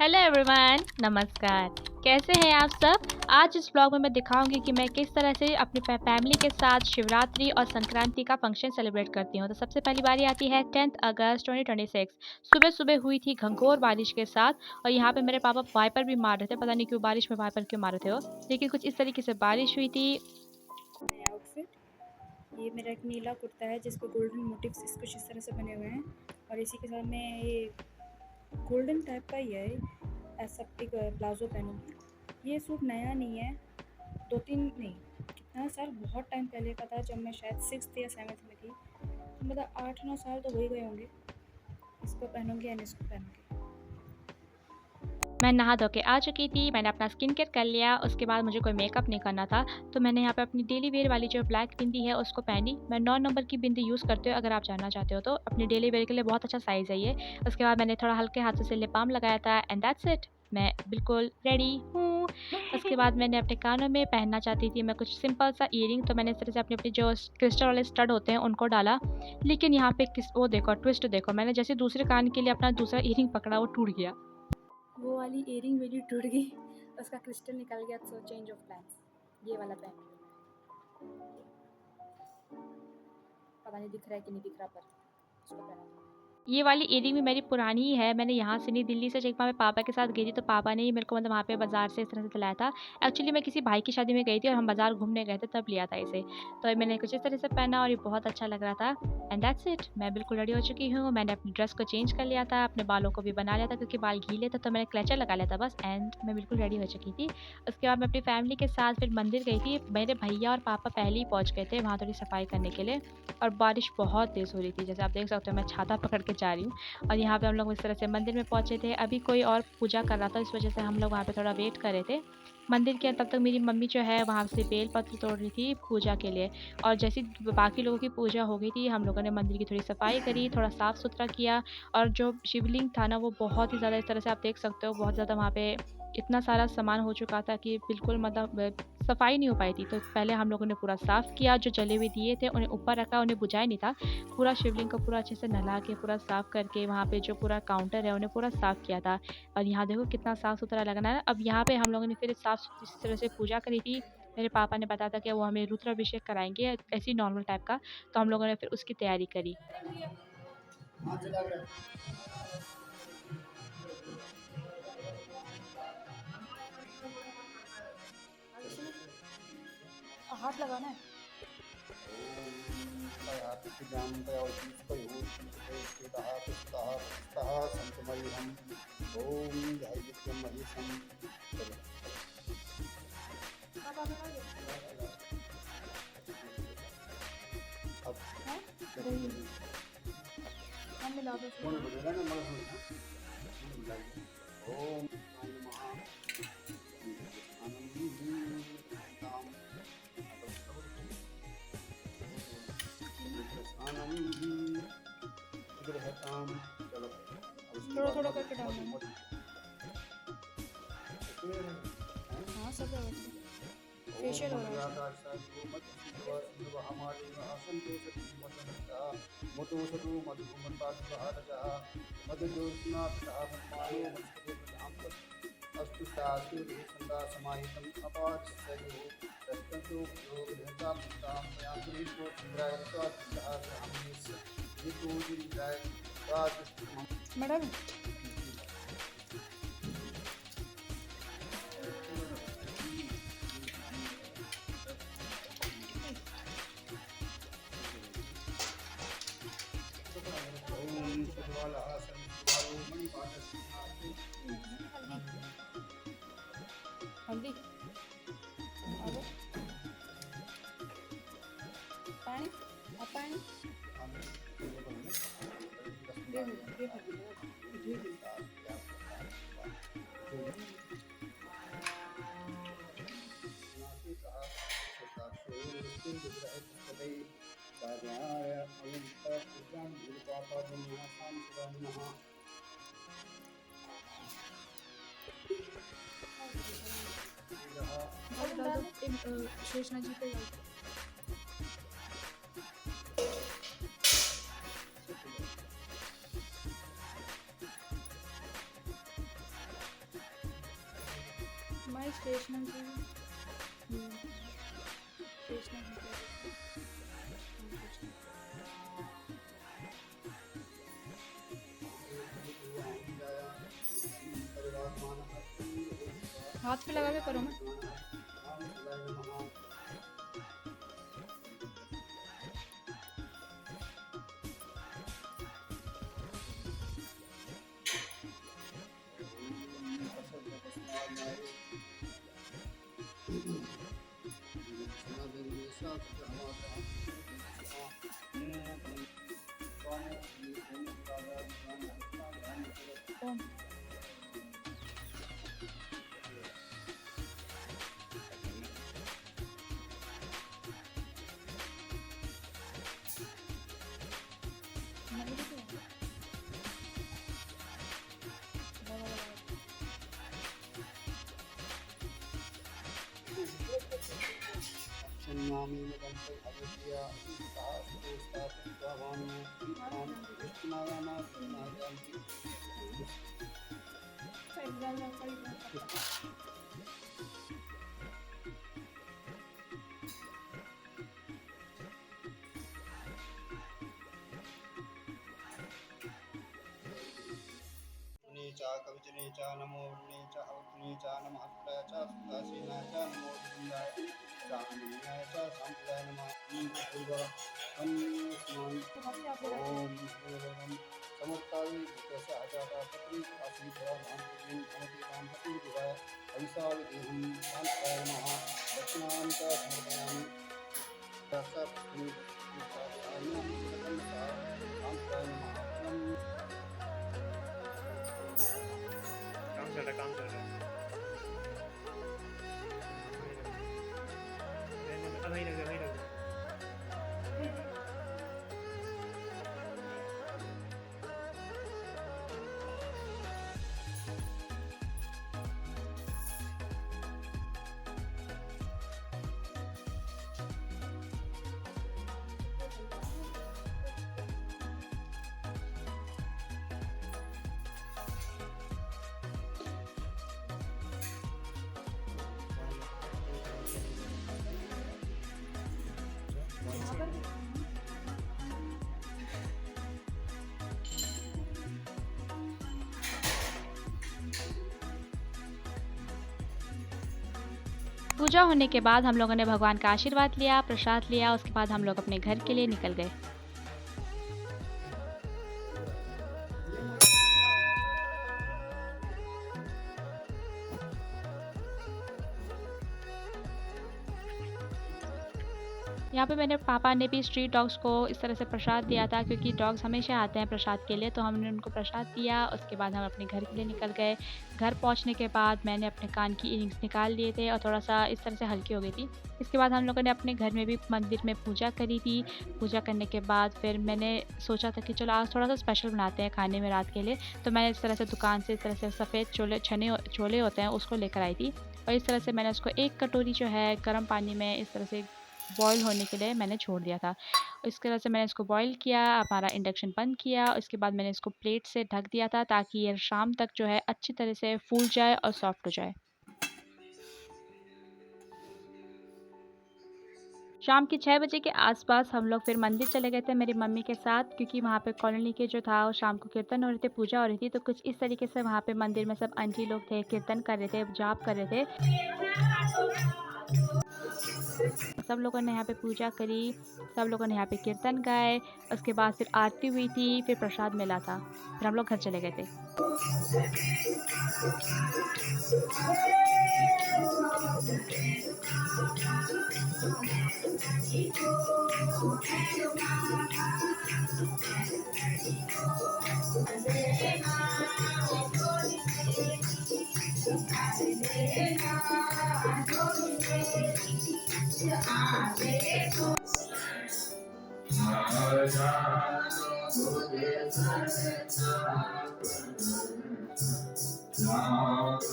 Hello everyone, नमस्कार। कैसे हैं आप सब? आज इस ब्लॉग में मैं दिखाऊंगी कि मैं किस तरह से अपनी फैमिली के साथ शिवरात्रि और संक्रांति का फंक्शन सेलिब्रेट करती हूँ। तो सबसे पहली बारी आती है 10 अगस्त 2026। सुबह-सुबह हुई थी घंघोर बारिश के साथ और यहाँ पे मेरे पापा वाइपर भी मार रहे थे। पता नहीं क्यों बारिश में वाइपर क्यों मार रहे थे वो, लेकिन कुछ इस तरीके से बारिश हुई थी। नया आउटफिट। ये मेरा एक नीला कुर्ता है जिस पे गोल्डन मोटिव्स कुछ इस तरह से बने हुए हैं और इसी के साथ मैं ये गोल्डन टाइप का ही है, ऐसा एक प्लाजो पहनूंगी। ये सूट नया नहीं है, 2-3 नहीं, कितना साल, बहुत टाइम पहले का था, जब मैं शायद 6th या 7th में थी। तो मतलब 8-9 साल तो हो ही गए होंगे। इसको पहनूंगी एंड इसको पहनूंगी। मैं नहा धो के आ चुकी थी, मैंने अपना स्किन केयर कर लिया, उसके बाद मुझे कोई मेकअप नहीं करना था, तो मैंने यहाँ पे अपनी डेली वेयर वाली जो ब्लैक बिंदी है उसको पहनी। मैं 9 नंबर की बिंदी यूज़ करती हूँ, अगर आप जानना चाहते हो तो। अपनी डेली वेयर के लिए बहुत अच्छा साइज़ है ये। उसके बाद मैंने थोड़ा हल्के हाथों से लिप बाम लगाया था एंड दैट्स इट। मैं बिल्कुल रेडी हूँ। उसके बाद मैंने अपने कानों में पहनना चाहती थी मैं कुछ सिंपल सा ईयरिंग, तो मैंने इस तरह से अपने जो क्रिस्टल वाले स्टड होते हैं उनको डाला। लेकिन यहाँ पे किस वो देखो ट्विस्ट देखो, मैंने जैसे दूसरे कान के लिए अपना दूसरा ईयरिंग पकड़ा वो टूट गया। वो वाली इयरिंग मेरी टूट गई, उसका क्रिस्टल निकल गया, सो चेंज ऑफ प्लान्स। ये वाला पहन, पता नहीं दिख रहा है कि नहीं दिख रहा, पर उसको पहना। ये वाली ईयरिंग भी मेरी पुरानी ही है, मैंने यहाँ से नहीं दिल्ली से एक बार मैं पापा के साथ गई थी, तो पापा ने ही मेरे को मतलब वहाँ पे बाज़ार से इस तरह से दिलाया था। एक्चुअली मैं किसी भाई की शादी में गई थी और हम बाज़ार घूमने गए थे तब लिया था इसे। तो मैंने कुछ इस तरह से पहना और ये बहुत अच्छा लग रहा था एंड दैट्स इट। मैं बिल्कुल रेडी हो चुकी हूँ, मैंने अपनी ड्रेस को चेंज कर लिया था, अपने बालों को भी बना लिया था क्योंकि बाल गीले थे, तो मैंने क्लेचर लगा लिया था बस एंड मैं बिल्कुल रेडी हो चुकी थी। उसके बाद मैं अपनी फैमिली के साथ फिर मंदिर गई थी। मेरे भैया और पापा पहले ही पहुँच गए थे वहाँ थोड़ी सफाई करने के लिए और बारिश बहुत तेज़ हो रही थी। जैसे आप देख सकते हो मैं छाता पकड़ के जा रही हूँ। और यहाँ पे हम लोग इस तरह से मंदिर में पहुँचे थे। अभी कोई और पूजा कर रहा था, इस वज़ह से हम लोग वहाँ पे थोड़ा वेट कर रहे थे मंदिर के। तब तक मेरी मम्मी जो है वहाँ से बेल पत्र तोड़ रही थी पूजा के लिए। और जैसे ही बाकी लोगों की पूजा हो गई थी, हम लोगों ने मंदिर की थोड़ी सफाई करी, थोड़ा साफ-सुथरा किया। और जो शिवलिंग था ना वो बहुत ही ज़्यादा, इस तरह से आप देख सकते हो, बहुत ज़्यादा वहाँ पे इतना सारा सामान हो चुका था कि बिल्कुल मतलब सफाई नहीं हो पाई थी। तो पहले हम लोगों ने पूरा साफ किया, जो जले हुए दिए थे उन्हें ऊपर रखा, उन्हें बुझाया नहीं था। पूरा शिवलिंग को पूरा अच्छे से नहला के पूरा साफ़ करके वहाँ पे जो पूरा काउंटर है उन्हें पूरा साफ़ किया था। और यहाँ देखो कितना साफ़-सुथरा लग रहा है। अब यहाँ पे हम लोगों ने फिर साफ़ इस तरह से पूजा करी थी। मेरे पापा ने बताया था कि वो हमें रुद्राभिषेक कराएँगे, ऐसे ही नॉर्मल टाइप का। तो हम लोगों ने फिर उसकी तैयारी करी। हाथ लगाना है। आप आगे आ जाओ। हैं? दही। हम मिला दो फिर। थोड़ा-थोड़ा करके डालना है ना? हाँ, सब व्यवस्थित। फेशियल हो रहा है शायद। मैडम, हल्दी, और पानी, और पानी दे दो, दे दो। डाल दो, शेषनाग जी पे डाल दो। है स्टेशनल से स्टेशनल हाथ पे लगा के करो मैं। ओम च कवचने च नमो वृणे च अवतने च नमः हस्ताय च सुदासीनाय च नमो गोविन्दाय च आनन्दाय च सांप्रदाय नमः ओम भगवं समर्ताय विद्यस्य आचार्य पत्नी आसीता भांतिं अमति काम पति विदाय ऐसा विदेहं सांप्रदाय नमः दक्षिणां च समर्पयामि तस्य पत्नी सांप्रदाय नमः काम चल रहा है वही लग रहा है पूजा होने के बाद हम लोगों ने भगवान का आशीर्वाद लिया, प्रसाद लिया, उसके बाद हम लोग अपने घर के लिए निकल गए। यहाँ पे मेरे पापा ने भी स्ट्रीट डॉग्स को इस तरह से प्रसाद दिया था, क्योंकि डॉग्स हमेशा आते हैं प्रसाद के लिए, तो हमने उनको प्रसाद दिया। उसके बाद हम अपने घर के लिए निकल गए। घर पहुँचने के बाद मैंने अपने कान की इयरिंग्स निकाल लिए थे और थोड़ा सा इस तरह से हल्की हो गई थी। इसके बाद हम लोगों ने अपने घर में भी मंदिर में पूजा करी थी। पूजा करने के बाद फिर मैंने सोचा था कि चलो आज थोड़ा सा स्पेशल बनाते हैं खाने में रात के लिए, तो मैंने इस तरह से दुकान से इस तरह से सफ़ेद छोले होते हैं उसको लेकर आई थी, और इस तरह से मैंने उसको एक कटोरी जो है गर्म पानी में इस तरह से बॉईल होने के लिए मैंने छोड़ दिया था। इस तरह से मैंने इसको बॉईल किया, हमारा इंडक्शन बंद किया, उसके बाद मैंने इसको प्लेट से ढक दिया था ताकि ये शाम तक जो है अच्छी तरह से फूल जाए और सॉफ्ट हो जाए। शाम के 6 बजे के आसपास हम लोग फिर मंदिर चले गए थे मेरी मम्मी के साथ, क्योंकि वहाँ पे कॉलोनी के जो था वो शाम को कीर्तन हो रहे थे, पूजा हो रही थी, तो कुछ इस तरीके से वहाँ पे मंदिर में सब आंटी लोग थे, कीर्तन कर रहे थे, जाप कर रहे थे। सब लोगों ने यहाँ पे पूजा करी, सब लोगों ने यहाँ पे कीर्तन गाए, उसके बाद फिर आरती हुई थी, फिर प्रसाद मिला था, फिर हम लोग घर चले गए थे।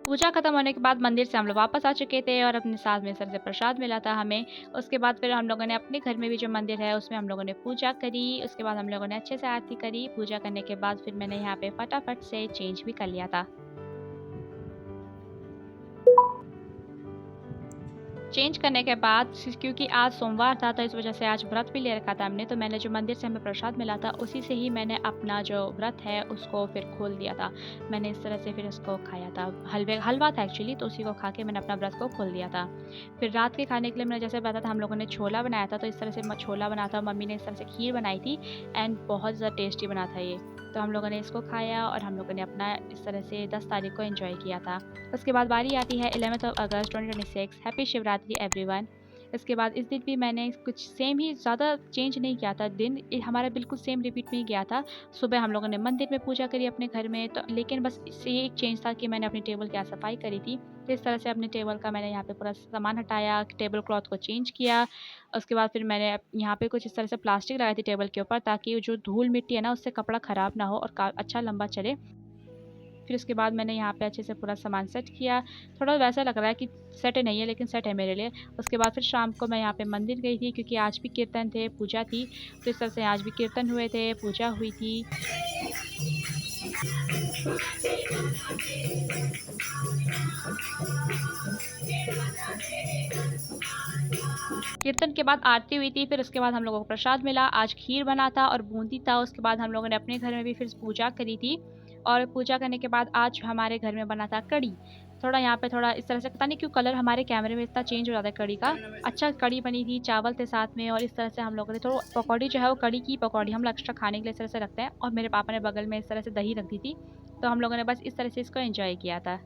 पूजा खत्म होने के बाद मंदिर से हम लोग वापस आ चुके थे और अपने साथ में सर से प्रसाद मिला था हमें। उसके बाद फिर हम लोगों ने अपने घर में भी जो मंदिर है उसमें हम लोगों ने पूजा करी। उसके बाद हम लोगों ने अच्छे से आरती करी। पूजा करने के बाद फिर मैंने यहाँ पे फटाफट से चेंज भी कर लिया था। चेंज करने के बाद क्योंकि आज सोमवार था तो इस वजह से आज व्रत भी ले रखा था हमने, तो मैंने जो मंदिर से हमें प्रसाद मिला था उसी से ही मैंने अपना जो व्रत है उसको फिर खोल दिया था। मैंने इस तरह से फिर उसको खाया था। हलवा था एक्चुअली, तो उसी को खा के मैंने अपना व्रत को खोल दिया था। फिर रात के खाने के लिए मैंने जैसे बताया था हम लोगों ने छोला बनाया था, तो इस तरह से छोला बना था, मम्मी ने इस तरह से खीर बनाई थी एंड बहुत ज़्यादा टेस्टी बना था ये। तो हम लोगों ने इसको खाया और हम लोगों ने अपना इस तरह से 10 तारीख को एंजॉय किया था। उसके बाद बारी आती है 11th of August 2026। Happy Shivratri everyone. इसके बाद इस दिन भी मैंने कुछ सेम ही, ज़्यादा चेंज नहीं किया था दिन, हमारा बिल्कुल सेम रिपीट में ही गया था। सुबह हम लोगों ने मंदिर में पूजा करी अपने घर में, तो लेकिन बस इससे ये एक चेंज था कि मैंने अपनी टेबल की आज सफाई करी थी। तो इस तरह से अपने टेबल का मैंने यहाँ पे पूरा सामान हटाया, टेबल क्लॉथ को चेंज किया। उसके बाद फिर मैंने यहाँ पे कुछ इस तरह से प्लास्टिक लगाई थी टेबल के ऊपर, ताकि जो धूल मिट्टी है ना उससे कपड़ा ख़राब ना हो और अच्छा लंबा चले। फिर उसके बाद मैंने यहाँ पे अच्छे से पूरा सामान सेट किया। थोड़ा वैसा लग रहा है कि सेट नहीं है, लेकिन सेट है मेरे लिए। उसके बाद फिर शाम को मैं यहाँ पे मंदिर गई थी, क्योंकि आज भी कीर्तन थे, पूजा थी। तो इस तरह से आज भी कीर्तन हुए थे, पूजा हुई थी। कीर्तन के बाद आरती हुई थी, फिर उसके बाद हम लोगों को प्रसाद मिला। आज खीर बना था और बूंदी था। उसके बाद हम लोगों ने अपने घर में भी फिर पूजा करी थी, और पूजा करने के बाद आज हमारे घर में बना था कढ़ी। थोड़ा यहाँ पे थोड़ा इस तरह से पता नहीं क्यों कलर हमारे कैमरे में इतना चेंज हो जाता है कढ़ी का। अच्छा कढ़ी बनी थी, चावल थे साथ में, और इस तरह से हम लोगों ने थोड़ा पकौड़ी जो है वो कढ़ी की पकौड़ी हम लोग एक्स्ट्रा खाने के लिए इस तरह से रखते हैं, और मेरे पापा ने बगल में इस तरह से दही रख दी थी। तो हम लोगों ने बस इस तरह से इसको एंजॉय किया था।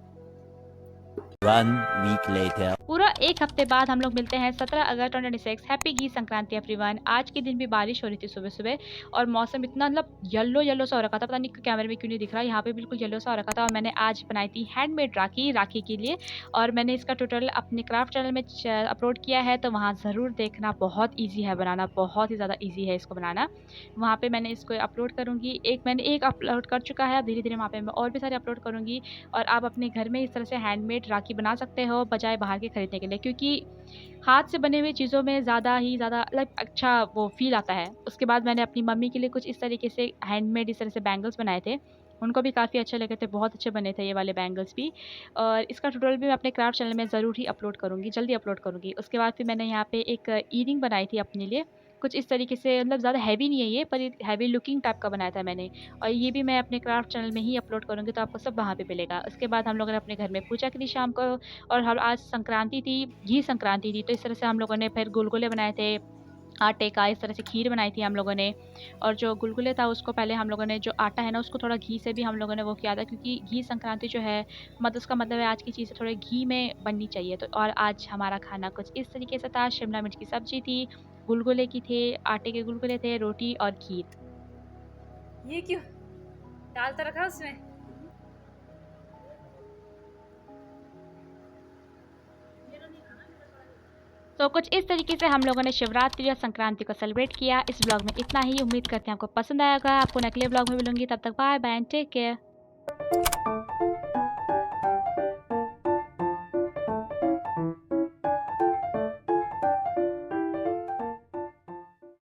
1 week later. पूरा एक हफ्ते बाद हम लोग मिलते हैं 17 अगस्त 2026। हैप्पी घी संक्रांति एवरीवन। आज के दिन भी बारिश हो रही थी सुबह सुबह, और मौसम इतना मतलब येलो सा हो रखा था, पता नहीं कैमरे में क्यों नहीं दिख रहा, यहाँ पे बिल्कुल येलो सा हो रखा था। और मैंने आज बनाई थी हैंडमेड राखी के लिए, और मैंने इसका ट्यूटोरियल अपने क्राफ्ट चैनल में अपलोड किया है, तो वहाँ ज़रूर देखना। बहुत ईजी है बनाना, बहुत ही ज़्यादा ईजी है इसको बनाना। वहाँ पर मैंने इसको अपलोड करूँगी। मैंने एक अपलोड कर चुका है, धीरे धीरे वहाँ पर मैं और भी सारे अपलोड करूँगी। और आप अपने घर में इस तरह से हैंडमेड राखी बना सकते हो बजाय बाहर के खरीदने के लिए, क्योंकि हाथ से बने हुए चीज़ों में ज़्यादा लाइक अच्छा वो फ़ील आता है। उसके बाद मैंने अपनी मम्मी के लिए कुछ इस तरीके से हैंडमेड इस तरह से बैंगल्स बनाए थे, उनको भी काफ़ी अच्छे लगे थे, बहुत अच्छे बने थे ये वाले बैंगल्स भी। और इसका ट्यूटोरियल भी मैं अपने क्राफ्ट चैनल में ज़रूर ही अपलोड करूँगी, जल्दी अपलोड करूँगी। उसके बाद फिर मैंने यहाँ पे एक ईयरिंग बनाई थी अपने लिए, कुछ इस तरीके से, मतलब ज़्यादा हैवी नहीं है ये, पर हैवी लुकिंग टाइप का बनाया था मैंने, और ये भी मैं अपने क्राफ्ट चैनल में ही अपलोड करूँगी, तो आपको सब वहाँ पे मिलेगा। उसके बाद हम लोगों ने अपने घर में पूजा करी शाम को, और हम आज संक्रांति थी, घी संक्रांति थी, तो इस तरह से हम लोगों ने फिर गुलगुले बनाए थे आटे का, इस तरह से खीर बनाई थी हम लोगों ने। और जो गुलगुले था उसको पहले हम लोगों ने, जो आटा है ना उसको थोड़ा घी से भी हम लोगों ने वो किया था, क्योंकि घी संक्रांति जो है मतलब उसका मतलब है आज की चीज़ें थोड़े घी में बननी चाहिए। तो और आज हमारा खाना कुछ इस तरीके से था, शिमला मिर्च की सब्जी थी, गुलगुले की थे, आटे के गुलगुले थे, रोटी और खीर। ये क्यों दाल तो रखा उसमें? तो कुछ इस तरीके से हम लोगों ने शिवरात्रि और संक्रांति को सेलिब्रेट किया। इस ब्लॉग में इतना ही। उम्मीद करते हैं आपको पसंद आएगा। आपको अगले ब्लॉग में मिलूंगी, तब तक bye bye and take care.